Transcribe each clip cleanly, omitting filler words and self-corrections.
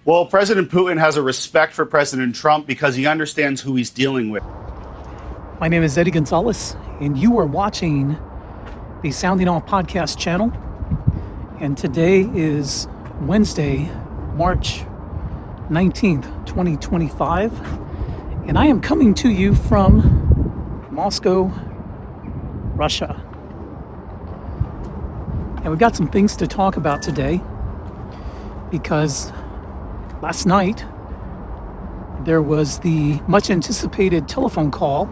Well, President Putin has a respect for President Trump because he understands who he's dealing with. My name is Eddie Gonzalez, and you are watching the Sounding Off podcast channel. And today is Wednesday, March 19th, 2025. And I am coming to you from Moscow, Russia. And we've got some things to talk about today because last night there was the much anticipated telephone call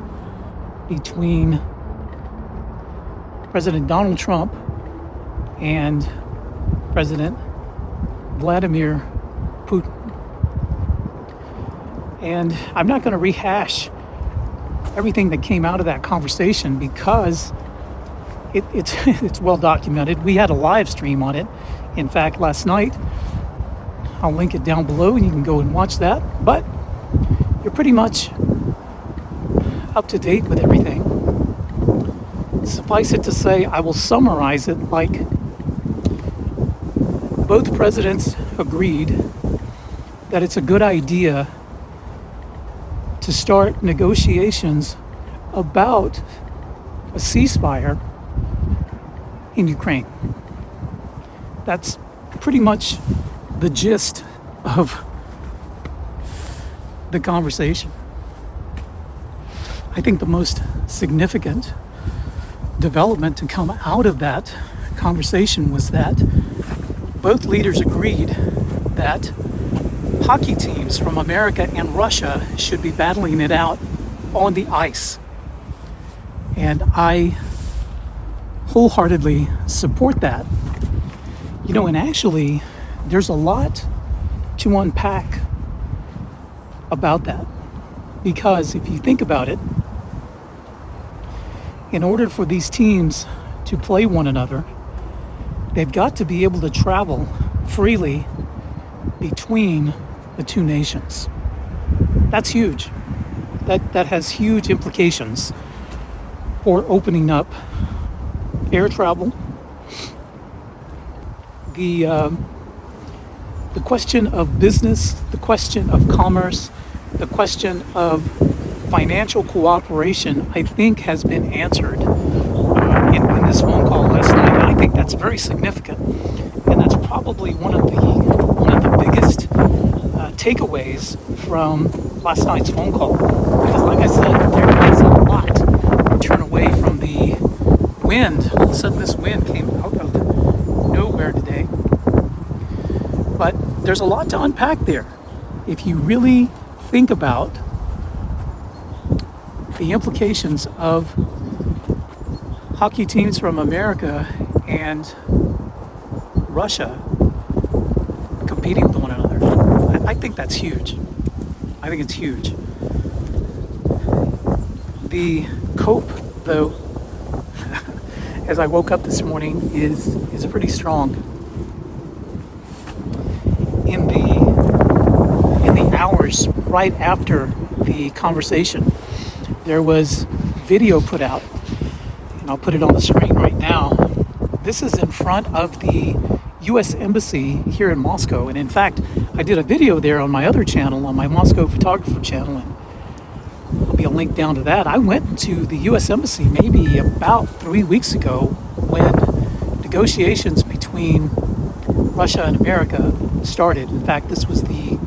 between President Donald Trump and President Vladimir Putin. And I'm not going to rehash everything that came out of that conversation because it's well documented. We had a live stream on it, in fact, last night. I'll link it down below and you can go and watch that. But you're pretty much up to date with everything. Suffice it to say, I will summarize it like both presidents agreed that it's a good idea to start negotiations about a ceasefire in Ukraine. That's pretty much the gist of the conversation. I think the most significant development to come out of that conversation was that both leaders agreed that hockey teams from America and Russia should be battling it out on the ice. And I wholeheartedly support that. You know, and actually, there's a lot to unpack about that. Because if you think about it, in order for these teams to play one another, they've got to be able to travel freely between the two nations. That's huge. That has huge implications for opening up air travel. The question of business, the question of commerce, the question of financial cooperation, I think, has been answered in this phone call last night. And I think that's very significant, and that's probably one of the biggest takeaways from last night's phone call. Because, like I said, there is a lot to turn away from the wind. All of a sudden, this wind came out of nowhere today. But there's a lot to unpack there. If you really think about the implications of hockey teams from America and Russia competing with one another, I think that's huge. I think it's huge. The cope, though, as I woke up this morning, is pretty strong. In the hours right after the conversation, there was video put out, and I'll put it on the screen right now. This is in front of the U.S. Embassy here in Moscow, and in fact, I did a video there on my other channel, on my Moscow Photographer channel, and there'll be a link down to that. I went to the U.S. Embassy maybe about 3 weeks ago when negotiations between Russia and America started. In fact, this was the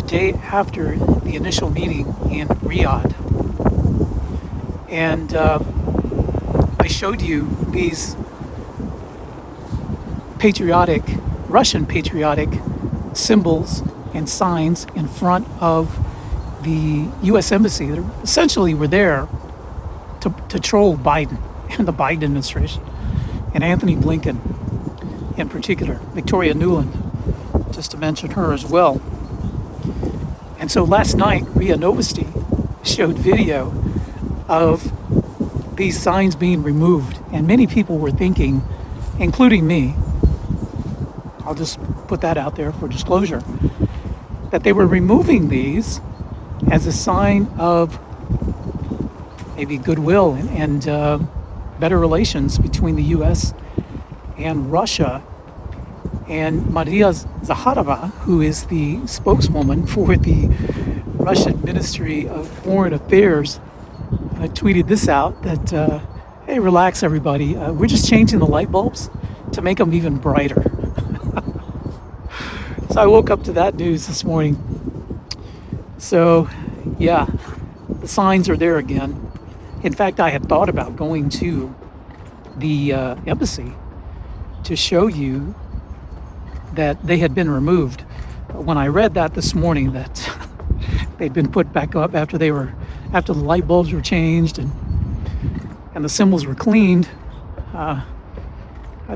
day after the initial meeting in Riyadh. And I showed you these Russian patriotic symbols and signs in front of the U.S. Embassy that essentially were there to troll Biden and the Biden administration, and Anthony Blinken in particular, Victoria Nuland, just to mention her as well. And so last night, RIA Novosti showed video of these signs being removed, and many people were thinking, including me, I'll just put that out there for disclosure, that they were removing these as a sign of maybe goodwill and better relations between the U.S. and Russia And Maria Zakharova, who is the spokeswoman for the Russian Ministry of Foreign Affairs, tweeted this out that, hey, relax everybody, we're just changing the light bulbs to make them even brighter. So I woke up to that news this morning. So yeah, the signs are there again. In fact, I had thought about going to the embassy to show you that they had been removed. But when I read that this morning, that they'd been put back up after the light bulbs were changed and the symbols were cleaned, I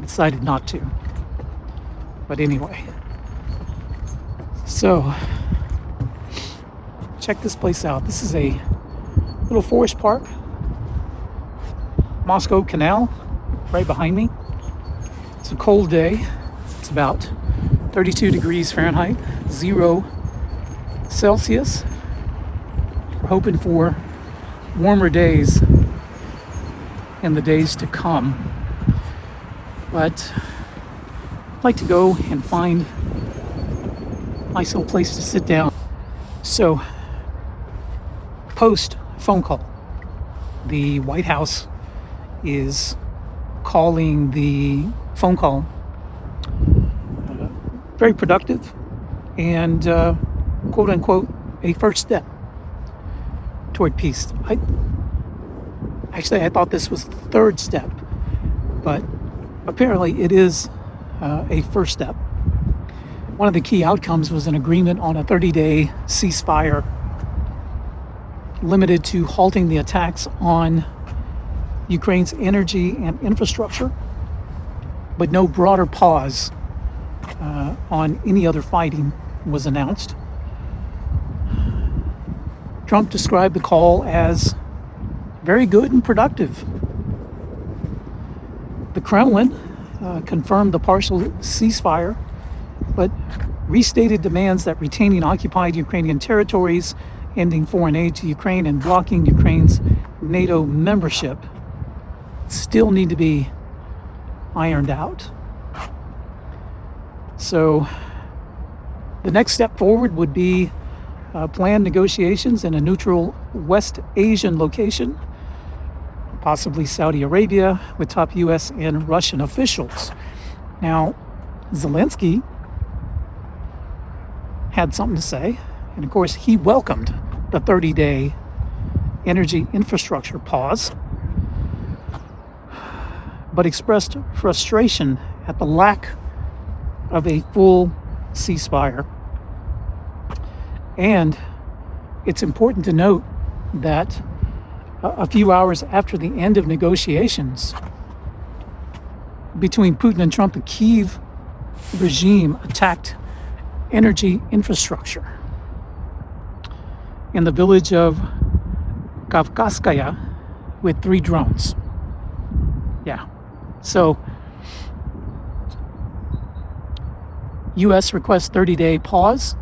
decided not to. But anyway, so check this place out. This is a little forest park, Moscow Canal, right behind me. It's a cold day. It's about 32 degrees Fahrenheit, 0 Celsius. We're hoping for warmer days in the days to come. But I'd like to go and find a nice little place to sit down. So, post phone call, the White House is calling the phone call very productive and quote unquote a first step toward peace. I thought this was the third step, but apparently it is a first step. One of the key outcomes was an agreement on a 30-day ceasefire limited to halting the attacks on Ukraine's energy and infrastructure, but no broader pause on any other fighting was announced. Trump described the call as very good and productive. The Kremlin confirmed the partial ceasefire, but restated demands that retaining occupied Ukrainian territories, ending foreign aid to Ukraine, and blocking Ukraine's NATO membership still need to be ironed out. So the next step forward would be planned negotiations in a neutral West Asian location, possibly Saudi Arabia, with top U.S. and Russian officials. Now, Zelensky had something to say, and of course he welcomed the 30-day energy infrastructure pause, but expressed frustration at the lack of a full ceasefire. And it's important to note that a few hours after the end of negotiations between Putin and Trump, the Kyiv regime attacked energy infrastructure in the village of Kavkazskaya with 3 drones. Yeah. So, U.S. requests 30-day pause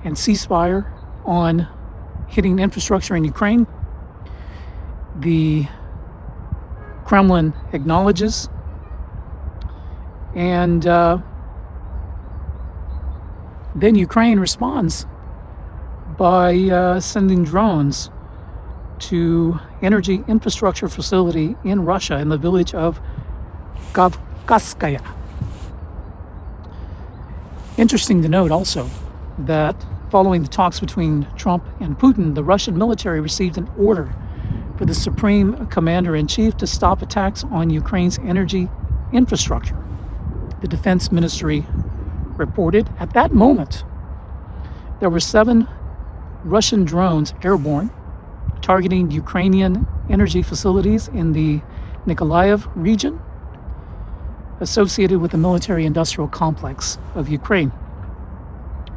and ceasefire on hitting infrastructure in Ukraine. The Kremlin acknowledges, and then Ukraine responds by sending drones to energy infrastructure facility in Russia in the village of Kavkazskaya. Interesting to note also that following the talks between Trump and Putin, the Russian military received an order for the Supreme Commander-in-Chief to stop attacks on Ukraine's energy infrastructure. The Defense Ministry reported at that moment there were 7 Russian drones airborne targeting Ukrainian energy facilities in the Nikolaev region associated with the military-industrial complex of Ukraine.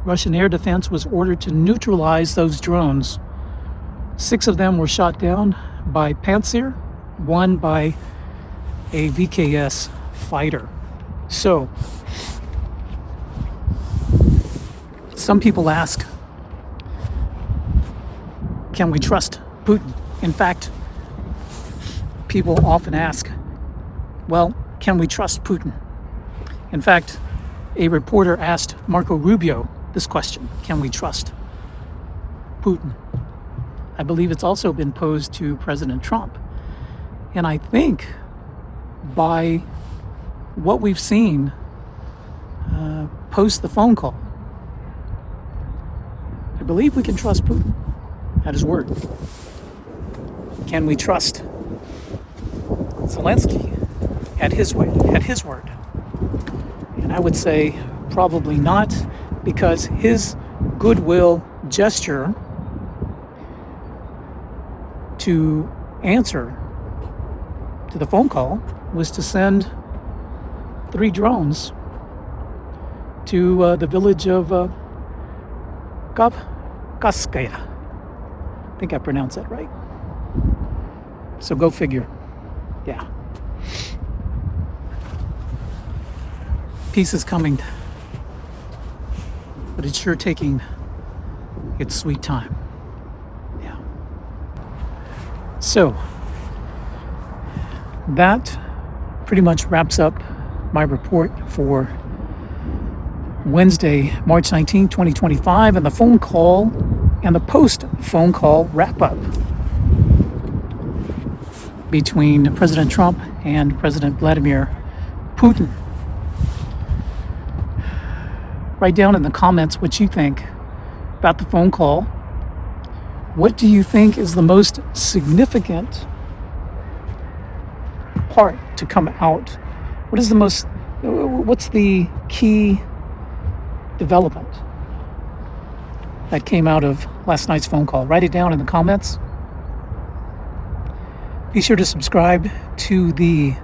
Russian air defense was ordered to neutralize those drones. 6 of them were shot down by Pantsir, 1 by a VKS fighter. So, some people ask, can we trust Putin? In fact, people often ask, well, can we trust Putin? In fact, a reporter asked Marco Rubio this question: can we trust Putin? I believe it's also been posed to President Trump. And I think by what we've seen post the phone call, I believe we can trust Putin at his word. Can we trust Zelensky at his word? And I would say probably not, because his goodwill gesture to answer to the phone call was to send 3 drones to the village of Kavkazskaya. I think I pronounced that right. So go figure. Yeah. Peace is coming, but it's sure taking its sweet time. Yeah. So that pretty much wraps up my report for Wednesday, March 19, 2025, and the phone call and the post-phone call wrap-up between President Trump and President Vladimir Putin. Write down in the comments what you think about the phone call. What do you think is the most significant part to come out? What's the key development that came out of last night's phone call? Write it down in the comments. Be sure to subscribe to the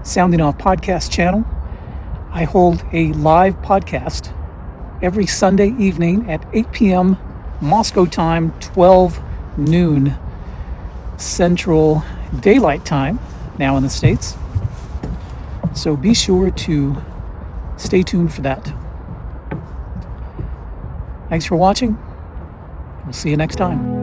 Sounding Off podcast channel. I hold a live podcast every Sunday evening at 8 p.m. Moscow time, 12 noon Central Daylight Time, now in the States. So be sure to stay tuned for that. Thanks for watching. We'll see you next time.